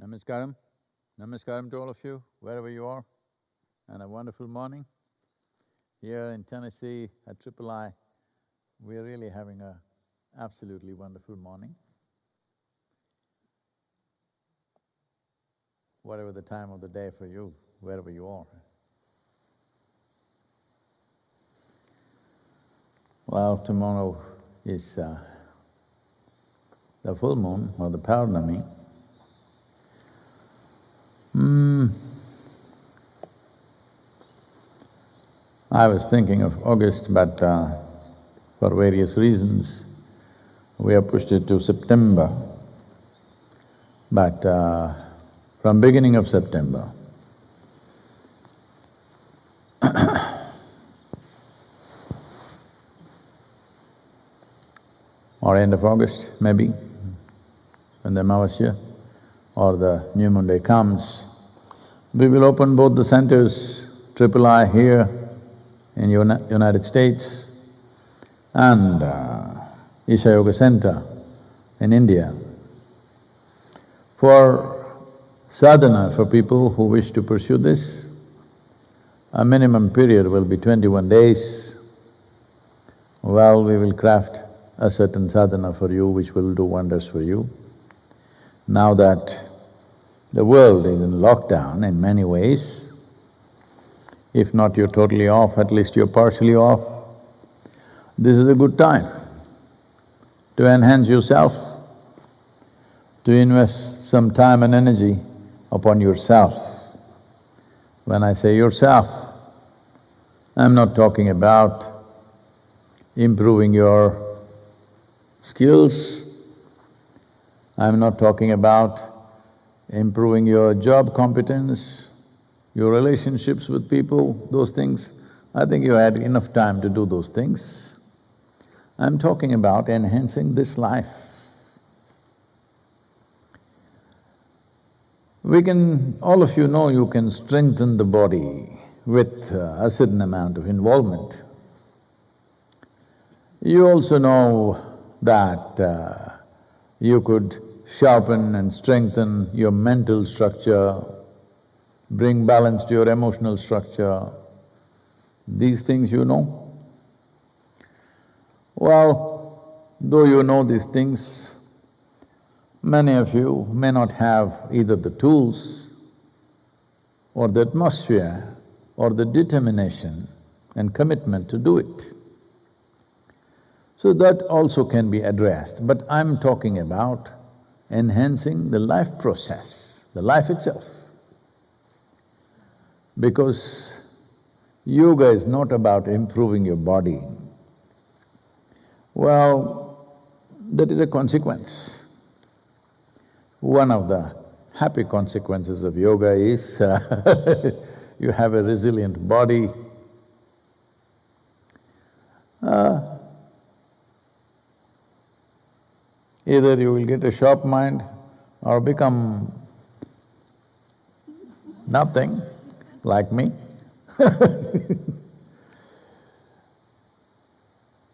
Namaskaram. Namaskaram to all of you, wherever you are, and a wonderful morning. Here in Tennessee at III, we're really having a absolutely wonderful morning. Whatever the time of the day for you, wherever you are. Well, tomorrow is the full moon or the Purnami. I was thinking of August, but for various reasons, we have pushed it to September. But from beginning of September, or end of August maybe, when the Amavasya or the new moon day comes, we will open both the centers, III here in United States and Isha Yoga Center in India for sadhana for people who wish to pursue this. A minimum period will be 21 days. Well, we will craft a certain sadhana for you which will do wonders for you. Now that the world is in lockdown in many ways, if not you're totally off, at least you're partially off, this is a good time to enhance yourself, to invest some time and energy upon yourself. When I say yourself, I'm not talking about improving your skills, I'm not talking about improving your job competence, your relationships with people, those things. I think you had enough time to do those things. I'm talking about enhancing this life. All of you know you can strengthen the body with a certain amount of involvement. You also know that you could sharpen and strengthen your mental structure, bring balance to your emotional structure. These things you know. Well, though you know these things, many of you may not have either the tools or the atmosphere or the determination and commitment to do it. So that also can be addressed, but I'm talking about enhancing the life process, the life itself. Because yoga is not about improving your body. Well, that is a consequence. One of the happy consequences of yoga is you have a resilient body. Either you will get a sharp mind or become nothing, like me.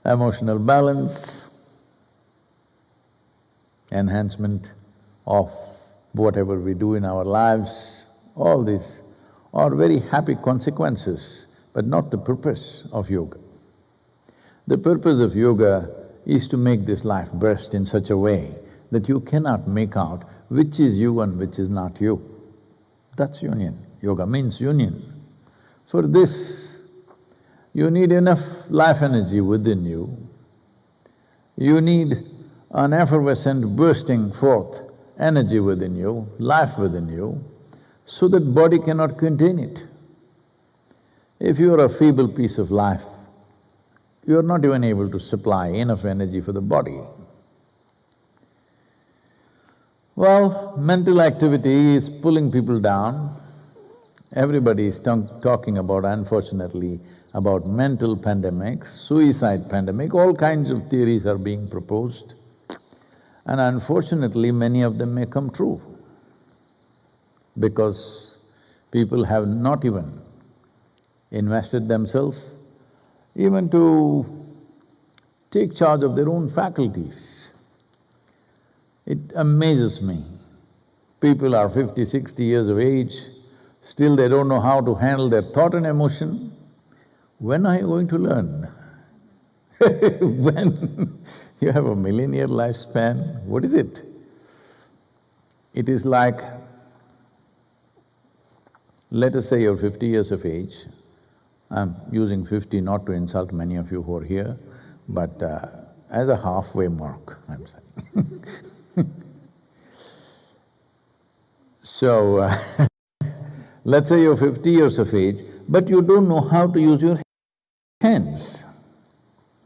Emotional balance, enhancement of whatever we do in our lives, all these are very happy consequences, but not the purpose of yoga. The purpose of yoga is to make this life burst in such a way that you cannot make out which is you and which is not you. That's union. Yoga means union. For this, you need enough life energy within you. You need an effervescent bursting forth energy within you, life within you, so that body cannot contain it. If you're a feeble piece of life, you're not even able to supply enough energy for the body. Well, mental activity is pulling people down. Everybody is talking about, unfortunately, about mental pandemics, suicide pandemic, all kinds of theories are being proposed. And unfortunately, many of them may come true because people have not even invested themselves even to take charge of their own faculties. It amazes me People are 50, 60 years of age, still they don't know how to handle their thought and emotion. When are you going to learn? When you have a millennial lifespan, what is it? It is like, let us say you're 50 years of age. I'm using 50 not to insult many of you who are here, but as a halfway mark, I'm saying. So, let's say you're 50 years of age, but you don't know how to use your hands.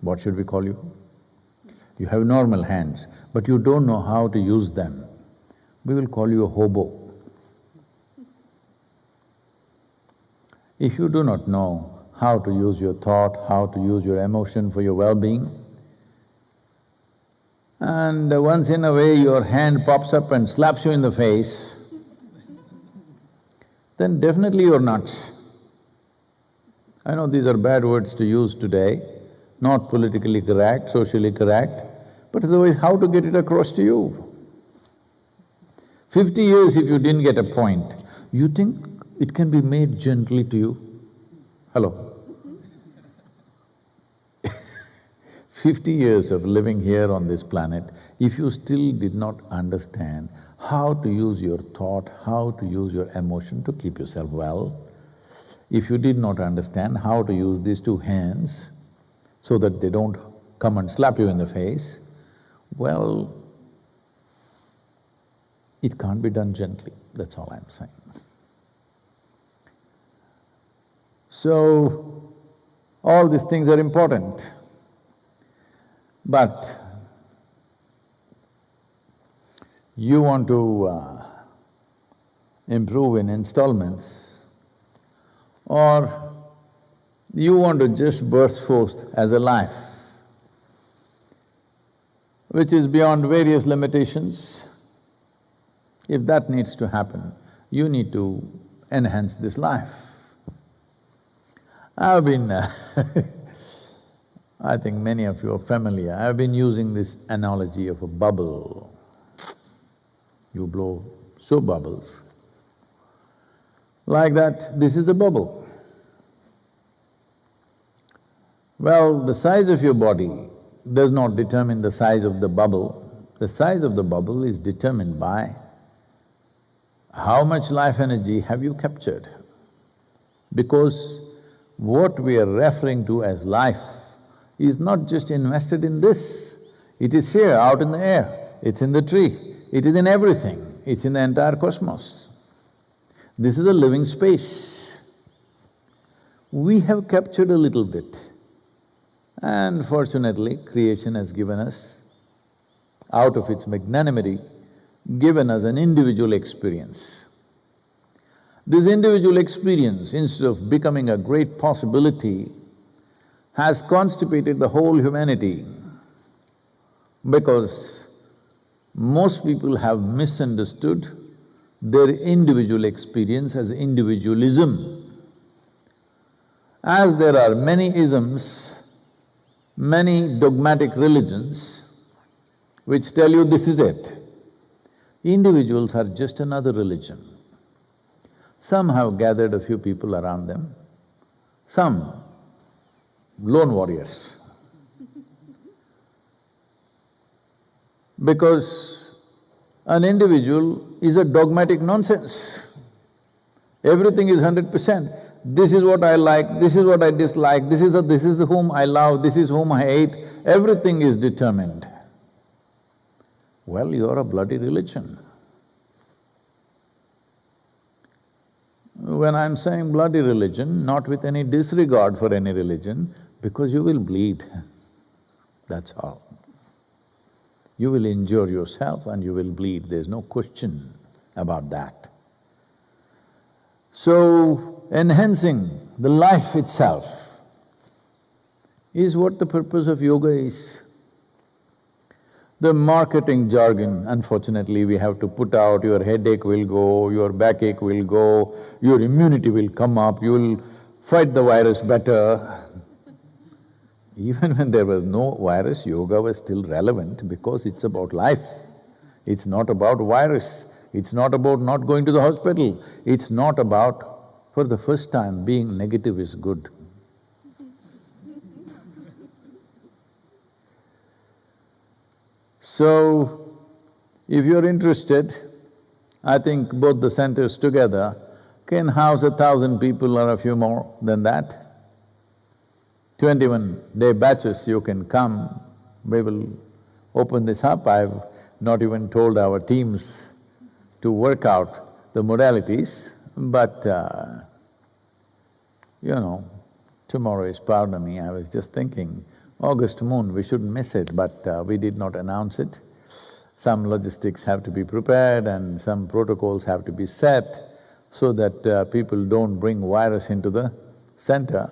What should we call you? You have normal hands, but you don't know how to use them. We will call you a hobo. If you do not know how to use your thought, how to use your emotion for your well-being, and once in a way your hand pops up and slaps you in the face, then definitely you're nuts. I know these are bad words to use today, not politically correct, socially correct, but otherwise how to get it across to you? 50 years if you didn't get a point, you think it can be made gently to you? Hello? 50 years of living here on this planet, if you still did not understand how to use your thought, how to use your emotion to keep yourself well, if you did not understand how to use these two hands so that they don't come and slap you in the face, well, it can't be done gently, that's all I'm saying. So, all these things are important, but you want to improve in installments, or you want to just burst forth as a life which is beyond various limitations. If that needs to happen, you need to enhance this life. I've been I think many of you are familiar, I've been using this analogy of a bubble. You blow soap bubbles. Like that, this is a bubble. Well, the size of your body does not determine the size of the bubble. The size of the bubble is determined by how much life energy have you captured. Because what we are referring to as life is not just invested in this, it is here, out in the air, it's in the tree, it is in everything, it's in the entire cosmos. This is a living space. We have captured a little bit, and fortunately, creation has given us, out of its magnanimity, given us an individual experience. This individual experience, instead of becoming a great possibility, has constipated the whole humanity, because most people have misunderstood their individual experience as individualism. As there are many isms, many dogmatic religions which tell you this is it, individuals are just another religion. Some have gathered a few people around them, some lone warriors. Because an individual is a dogmatic nonsense. Everything is 100%. This is what I like, this is what I dislike, this is whom I love, this is whom I hate, everything is determined. Well, you're a bloody religion. When I'm saying bloody religion, not with any disregard for any religion, because you will bleed, that's all. You will injure yourself and you will bleed, there's no question about that. So, enhancing the life itself is what the purpose of yoga is. The marketing jargon, unfortunately, we have to put out, your headache will go, your backache will go, your immunity will come up, you will fight the virus better. Even when there was no virus, yoga was still relevant because it's about life. It's not about virus. It's not about not going to the hospital. It's not about, for the first time, being negative is good. So, if you're interested, I think both the centers together can house 1,000 people or a few more than that. 21-day batches you can come, we will open this up. I've not even told our teams to work out the modalities, but tomorrow is Purnami. I was just thinking, August moon, we shouldn't miss it, but we did not announce it. Some logistics have to be prepared and some protocols have to be set so that people don't bring virus into the center.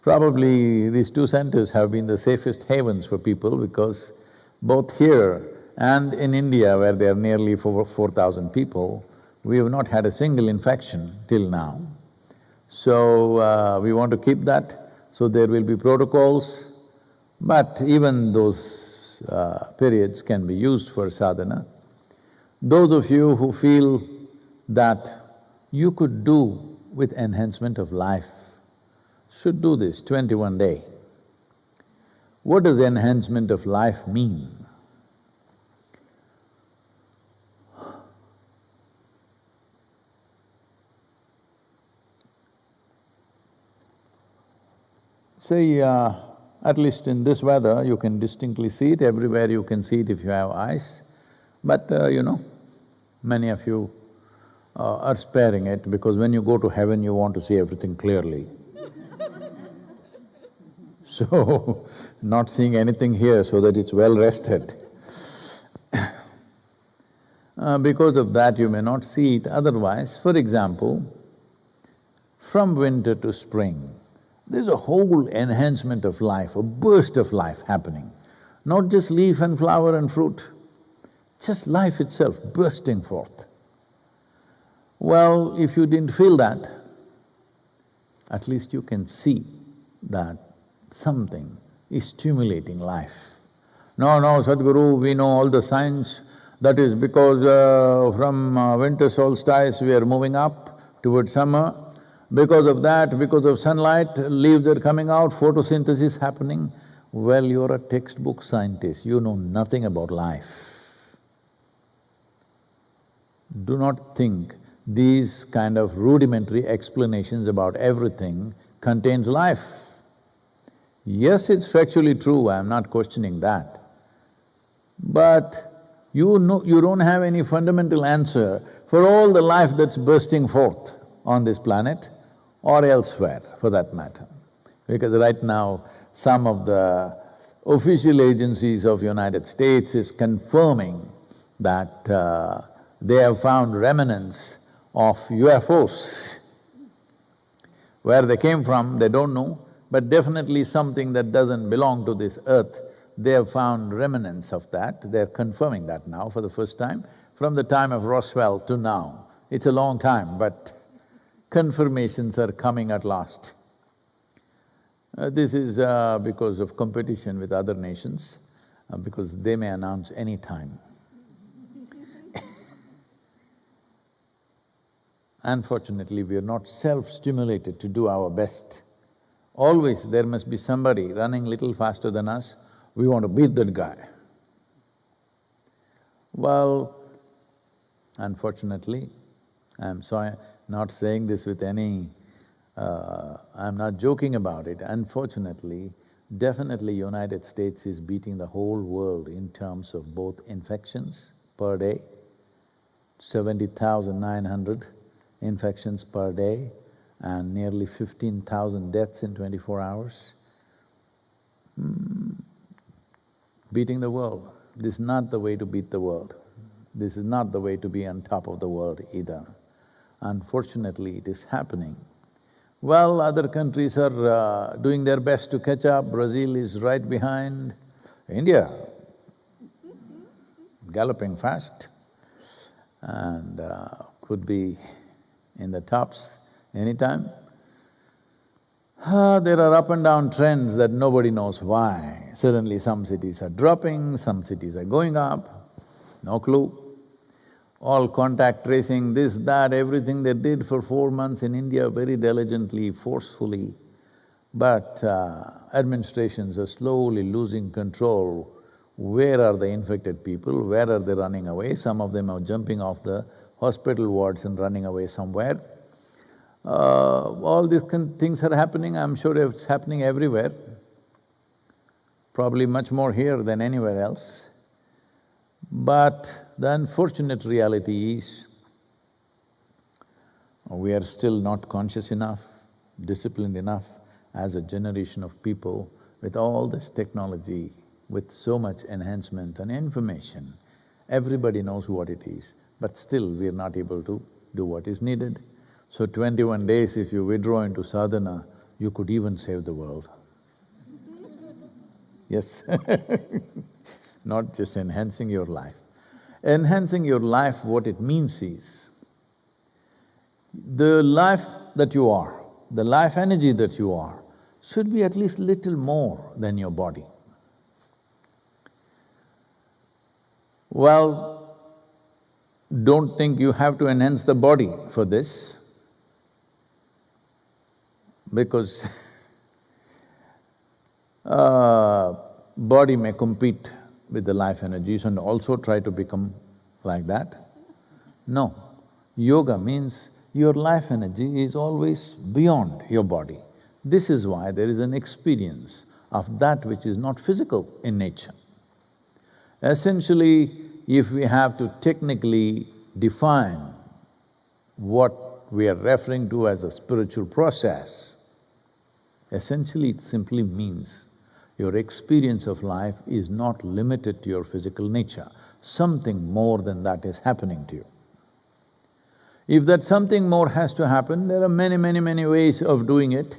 Probably these two centers have been the safest havens for people because both here and in India, where there are nearly 4,000 people, we have not had a single infection till now. So, we want to keep that, so there will be protocols, but even those periods can be used for sadhana. Those of you who feel that you could do with enhancement of life should do this 21-day. What does enhancement of life mean? Say, at least in this weather, you can distinctly see it. Everywhere you can see it if you have eyes. But many of you are sparing it because when you go to heaven, you want to see everything clearly. So, not seeing anything here so that it's well rested. Because of that, you may not see it otherwise. For example, from winter to spring, there's a whole enhancement of life, a burst of life happening. Not just leaf and flower and fruit, just life itself bursting forth. Well, if you didn't feel that, at least you can see that something is stimulating life. No, Sadhguru, we know all the science, that is because from winter solstice we are moving up towards summer. Because of that, because of sunlight, leaves are coming out, photosynthesis happening. Well, you're a textbook scientist, you know nothing about life. Do not think these kind of rudimentary explanations about everything contains life. Yes, it's factually true, I'm not questioning that. But you don't have any fundamental answer for all the life that's bursting forth on this planet or elsewhere, for that matter. Because right now, some of the official agencies of United States is confirming that they have found remnants of UFOs. Where they came from, they don't know, but definitely something that doesn't belong to this earth, they have found remnants of that. They're confirming that now for the first time. From the time of Roswell to now, it's a long time, but confirmations are coming at last. This is because of competition with other nations, because they may announce any time. Unfortunately, we are not self-stimulated to do our best. Always there must be somebody running little faster than us, we want to beat that guy. Well, unfortunately, I'm sorry, not saying this with any… I'm not joking about it. Unfortunately, definitely United States is beating the whole world in terms of both infections per day, 70,900 infections per day and nearly 15,000 deaths in 24 hours. Beating the world. This is not the way to beat the world. This is not the way to be on top of the world either. Unfortunately, it is happening. Well, other countries are doing their best to catch up. Brazil is right behind. India, galloping fast and could be in the tops anytime. There are up and down trends that nobody knows why. Suddenly some cities are dropping, some cities are going up, no clue. all contact tracing, this, that, everything they did for 4 months in India very diligently, forcefully. But administrations are slowly losing control. Where are the infected people? Where are they running away? Some of them are jumping off the hospital wards and running away somewhere. All these things are happening, I'm sure it's happening everywhere, probably much more here than anywhere else. But the unfortunate reality is, we are still not conscious enough, disciplined enough as a generation of people with all this technology, with so much enhancement and information. Everybody knows what it is, but still we are not able to do what is needed. So 21 days if you withdraw into sadhana, you could even save the world. Yes not just enhancing your life. Enhancing your life, what it means is, the life that you are, the life energy that you are, should be at least little more than your body. Well, don't think you have to enhance the body for this, because body may compete with the life energies and also try to become like that. No, yoga means your life energy is always beyond your body. This is why there is an experience of that which is not physical in nature. Essentially, if we have to technically define what we are referring to as a spiritual process, essentially it simply means your experience of life is not limited to your physical nature. Something more than that is happening to you. If that something more has to happen, there are many ways of doing it.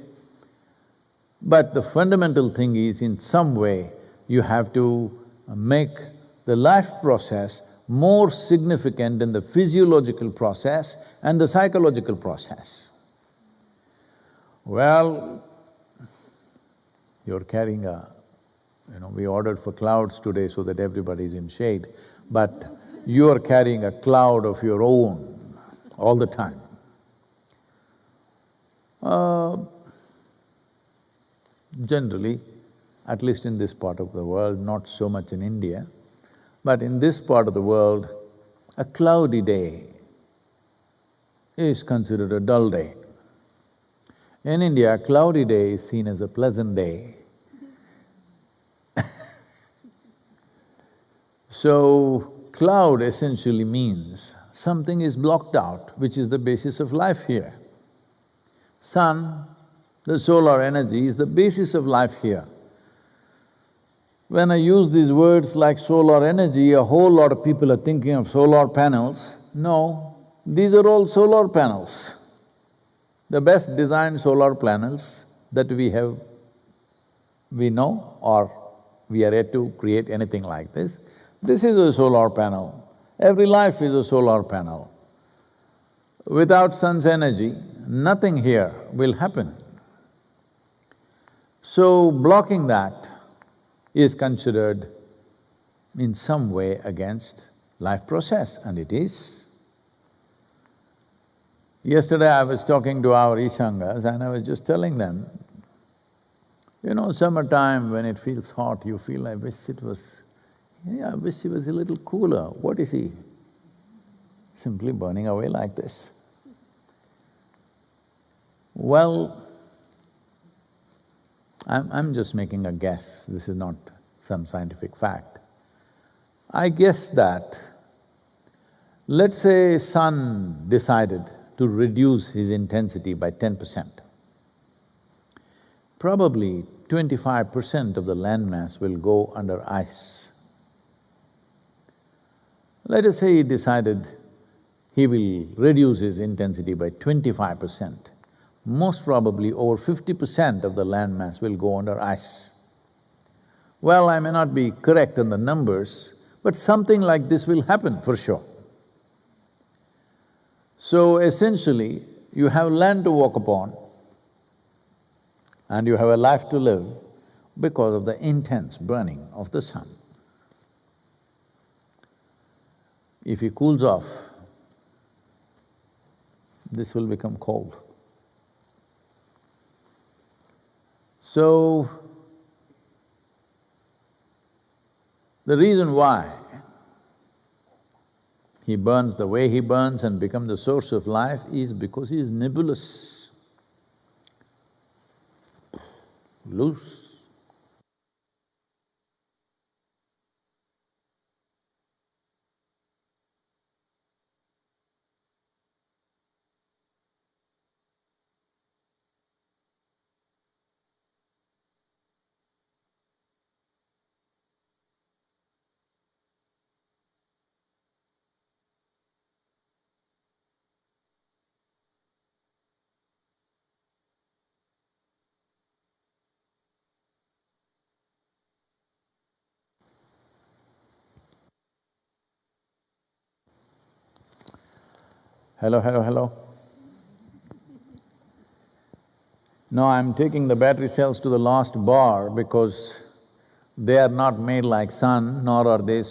But the fundamental thing is, in some way, you have to make the life process more significant than the physiological process and the psychological process. Well, you're carrying a… we ordered for clouds today so that everybody's in shade, but you're carrying a cloud of your own all the time. Generally, at least in this part of the world, not so much in India, but in this part of the world, a cloudy day is considered a dull day. In India, a cloudy day is seen as a pleasant day. So, cloud essentially means something is blocked out, which is the basis of life here. Sun, the solar energy, is the basis of life here. When I use these words like solar energy, a whole lot of people are thinking of solar panels. No, these are all solar panels. The best designed solar panels that we know, or we are yet to create anything like this. This is a solar panel. Every life is a solar panel. Without sun's energy, nothing here will happen. So, blocking that is considered in some way against life process, and it is. Yesterday I was talking to our Ishangas and I was just telling them, summertime when it feels hot, you feel, I wish it was… I wish he was a little cooler. What is he? Simply burning away like this. Well, I'm just making a guess, this is not some scientific fact. I guess that, let's say sun decided to reduce his intensity by 10%. Probably 25% of the landmass will go under ice. Let us say he decided he will reduce his intensity by 25%. Most probably over 50% of the landmass will go under ice. Well, I may not be correct on the numbers, but something like this will happen for sure. So essentially, you have land to walk upon and you have a life to live because of the intense burning of the sun. If he cools off this will become cold. So, the reason why he burns the way he burns and becomes the source of life is because he is nebulous, loose. Hello, hello, hello. No, I'm taking the battery cells to the last bar because they are not made like sun, nor are they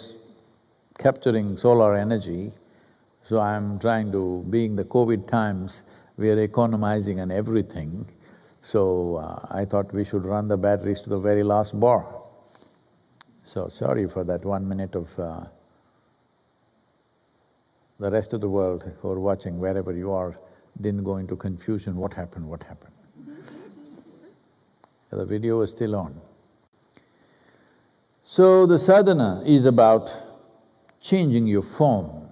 capturing solar energy. So I'm trying to… being the COVID times, we are economizing on everything. So I thought we should run the batteries to the very last bar. So sorry for that 1 minute of… the rest of the world who are watching, wherever you are, didn't go into confusion, what happened, what happened? The video is still on. So the sadhana is about changing your form.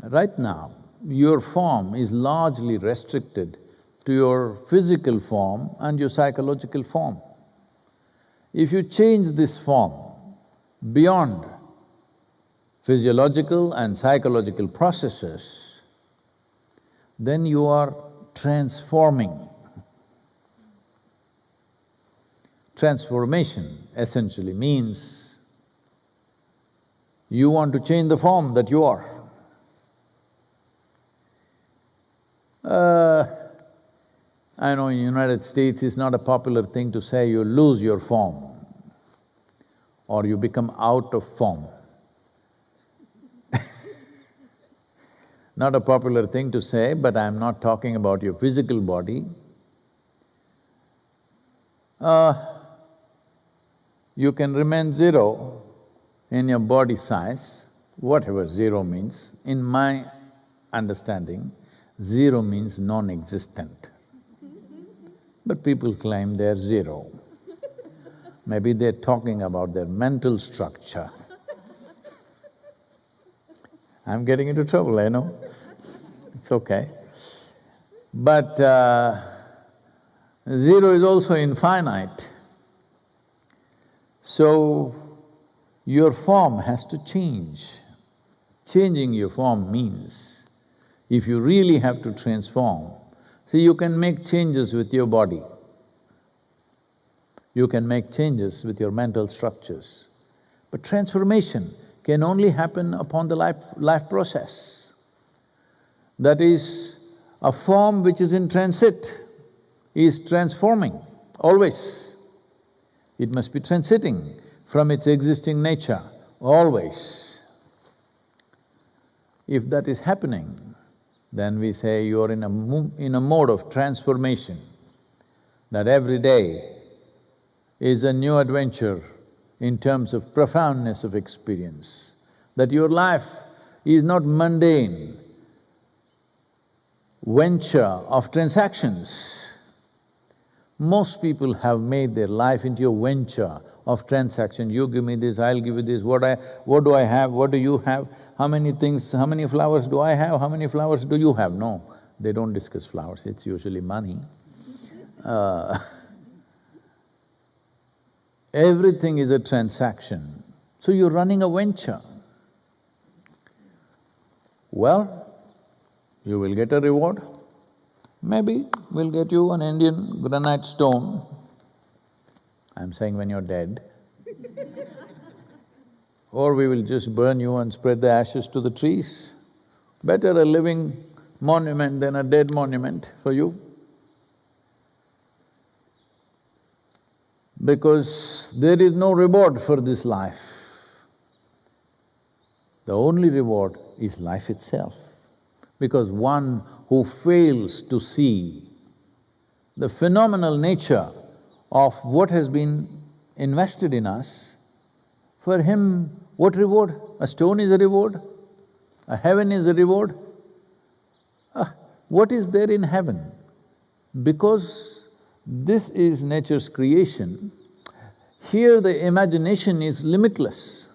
Right now, your form is largely restricted to your physical form and your psychological form. If you change this form beyond physiological and psychological processes, then you are transforming. Transformation essentially means you want to change the form that you are. I know in United States it's not a popular thing to say you lose your form or you become out of form. Not a popular thing to say, but I'm not talking about your physical body. You can remain zero in your body size, whatever zero means. In my understanding, zero means non-existent. But people claim they're zero. Maybe they're talking about their mental structure. I'm getting into trouble, I know. It's okay. But zero is also infinite. So, your form has to change. Changing your form means, if you really have to transform, see, you can make changes with your body. You can make changes with your mental structures. But transformation can only happen upon the life process. That is, a form which is in transit is transforming, always. It must be transiting from its existing nature, always. If that is happening, then we say you're in a mode of transformation, that every day is a new adventure in terms of profoundness of experience, that your life is not mundane venture of transactions. Most people have made their life into a venture of transaction. You give me this, I'll give you this, what do I have, what do you have, how many things, how many flowers do I have, how many flowers do you have? No, they don't discuss flowers, it's usually money. Everything is a transaction, so you're running a venture. Well, you will get a reward. Maybe we'll get you an Indian granite stone. I'm saying when you're dead. Or we will just burn you and spread the ashes to the trees. Better a living monument than a dead monument for you. Because there is no reward for this life. The only reward is life itself. Because one who fails to see the phenomenal nature of what has been invested in us, for him, what reward? A stone is a reward? A heaven is a reward? What is there in heaven? Because this is nature's creation, here the imagination is limitless.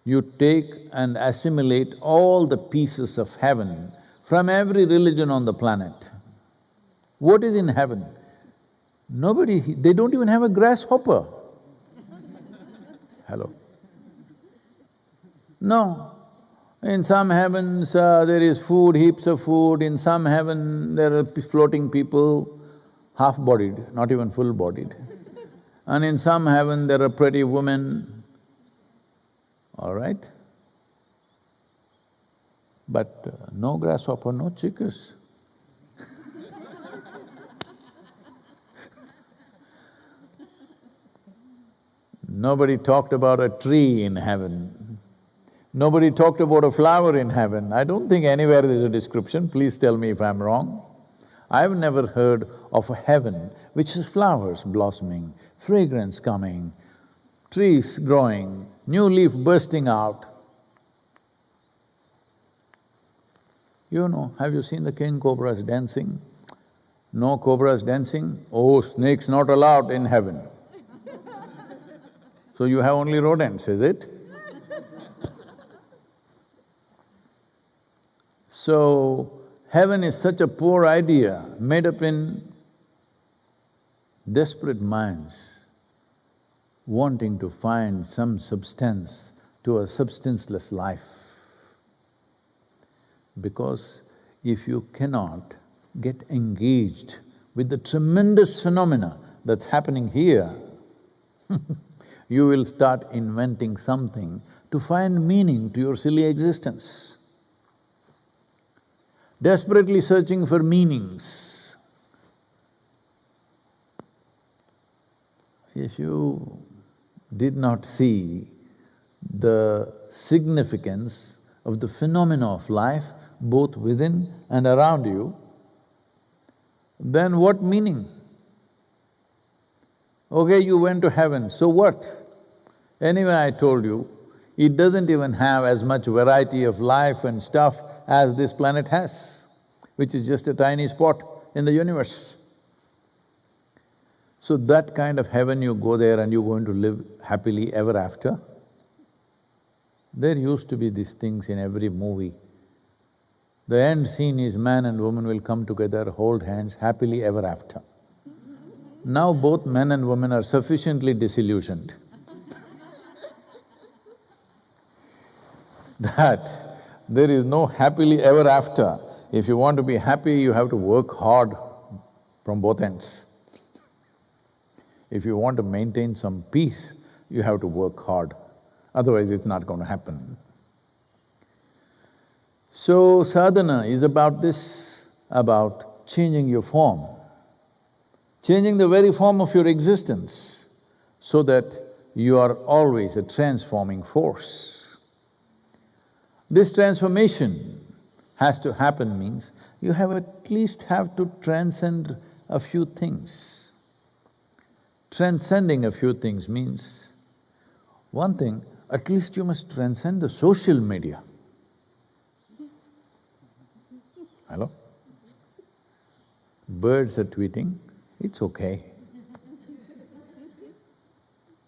You take and assimilate all the pieces of heaven from every religion on the planet. What is in heaven? Nobody… they don't even have a grasshopper. Hello? No. In some heavens, there is food, heaps of food. In some heaven, there are floating people, half-bodied, not even full-bodied. And in some heaven, there are pretty women, all right? But no grasshopper, no chickens. Nobody talked about a tree in heaven. Nobody talked about a flower in heaven. I don't think anywhere there's a description, please tell me if I'm wrong. I've never heard of a heaven which has flowers blossoming, fragrance coming, trees growing, new leaf bursting out. You know, have you seen the king cobras dancing? No cobras dancing? Oh, snakes not allowed in heaven. So you have only rodents, is it? So, heaven is such a poor idea, made up in desperate minds, wanting to find some substance to a substanceless life. Because if you cannot get engaged with the tremendous phenomena that's happening here, you will start inventing something to find meaning to your silly existence. Desperately searching for meanings. If you did not see the significance of the phenomena of life, both within and around you, then what meaning? Okay, you went to heaven, so what? Anyway, I told you, it doesn't even have as much variety of life and stuff as this planet has, which is just a tiny spot in the universe. So that kind of heaven, you go there and you're going to live happily ever after. There used to be these things in every movie. The end scene is man and woman will come together, hold hands, happily ever after. Now both men and women are sufficiently disillusioned that there is no happily ever after. If you want to be happy, you have to work hard from both ends. If you want to maintain some peace, you have to work hard, otherwise it's not going to happen. So sadhana is about this, about changing your form, changing the very form of your existence so that you are always a transforming force. This transformation has to happen means you have at least have to transcend a few things. Transcending a few things means, one thing, at least you must transcend the social media. Hello? Birds are tweeting, it's okay.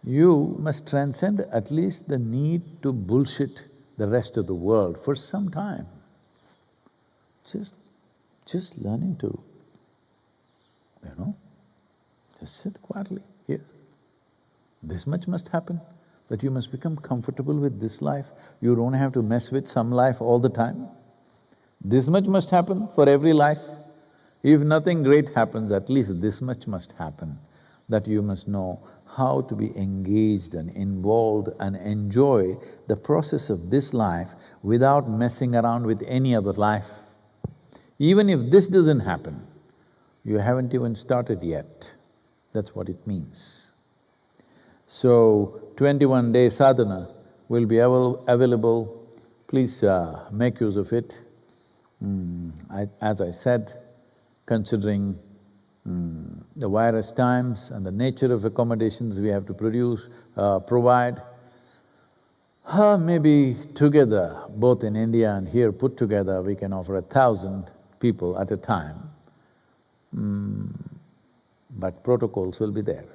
You must transcend at least the need to bullshit the rest of the world for some time. Just learning to, just sit quietly here. This much must happen, that you must become comfortable with this life. You don't have to mess with some life all the time. This much must happen for every life. If nothing great happens, at least this much must happen, that you must know how to be engaged and involved and enjoy the process of this life without messing around with any other life. Even if this doesn't happen, you haven't even started yet. That's what it means. So, 21-day sadhana will be available. Please make use of it. As I said, considering the virus times and the nature of accommodations we have to provide, maybe together, both in India and here put together, we can offer 1,000 people at a time. But protocols will be there.